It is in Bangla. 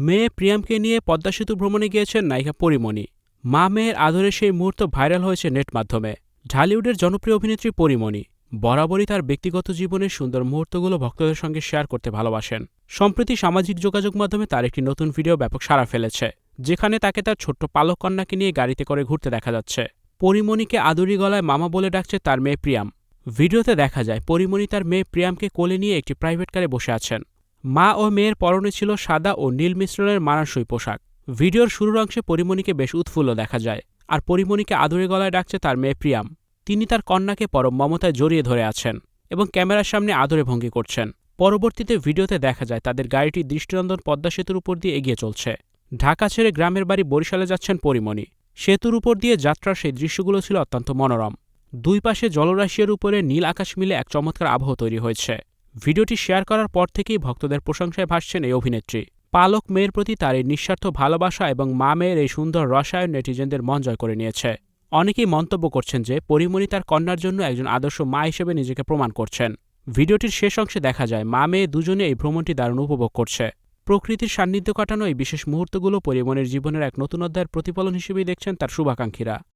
মেয়ে প্রিয়ামকে নিয়ে পদ্মা সেতু ভ্রমণে গিয়েছেন নায়িকা পরীমণি। মা মেয়ের আদরের সেই মুহূর্ত ভাইরাল হয়েছে নেট মাধ্যমে। ঢালিউডের জনপ্রিয় অভিনেত্রী পরীমণি বরাবরই তার ব্যক্তিগত জীবনের সুন্দর মুহূর্তগুলো ভক্তদের সঙ্গে শেয়ার করতে ভালোবাসেন। সম্প্রতি সামাজিক যোগাযোগ মাধ্যমে তার একটি নতুন ভিডিও ব্যাপক সাড়া ফেলেছে, যেখানে তাকে তার ছোট্ট পালক কন্যাকে নিয়ে গাড়িতে করে ঘুরতে দেখা যাচ্ছে। পরীমণিকে আদুরি গলায় মামা বলে ডাকছে তার মেয়ে প্রিয়াম। ভিডিওতে দেখা যায় পরীমণি তার মেয়ে প্রিয়ামকে কোলে নিয়ে একটি প্রাইভেট কারে বসে আছেন। মা ও মেয়ের পরনে ছিল সাদা ও নীল মিশ্রণের মানানসই পোশাক। ভিডিওর শুরুর অংশে পরীমণিকে বেশ উৎফুল্ল দেখা যায়, আর পরীমণিকে আদুরি গলায় ডাকছে তার মেয়ে প্রিয়াম। তিনি তার কন্যাকে পরম মমতায় জড়িয়ে ধরে আছেন এবং ক্যামেরার সামনে আদরে ভঙ্গি করছেন। পরবর্তীতে ভিডিওতে দেখা যায় তাদের গাড়িটি দৃষ্টিনন্দন পদ্মা সেতুর উপর দিয়ে এগিয়ে চলছে। ঢাকা ছেড়ে গ্রামের বাড়ি বরিশালে যাচ্ছেন পরীমণি। সেতুর উপর দিয়ে যাত্রার সেই দৃশ্যগুলো ছিল অত্যন্ত মনোরম। দুই পাশে জলরাশির উপরে নীল আকাশ মিলে এক চমৎকার আবহ তৈরি হয়েছে। ভিডিওটি শেয়ার করার পর থেকেই ভক্তদের প্রশংসায় ভাসছেন এই অভিনেত্রী। পালক মেয়ের প্রতি তার এই নিঃস্বার্থ ভালোবাসা এবং মা মেয়ের এই সুন্দর রসায়ন নেটিজেনদের মন জয় করে নিয়েছে। অনেকেই মন্তব্য করছেন যে পরীমণি তার কন্যার জন্য একজন আদর্শ মা হিসেবে নিজেকে প্রমাণ করছেন। ভিডিওটির শেষ অংশে দেখা যায় মা মেয়ে দুজনে এই ভ্রমণটি দারুণ উপভোগ করছে। প্রকৃতির সান্নিধ্য কাটানো এই বিশেষ মুহূর্তগুলো পরীমণির জীবনের এক নতুন অধ্যায়ের প্রতিফলন হিসেবেই দেখছেন তার শুভাকাঙ্ক্ষীরা।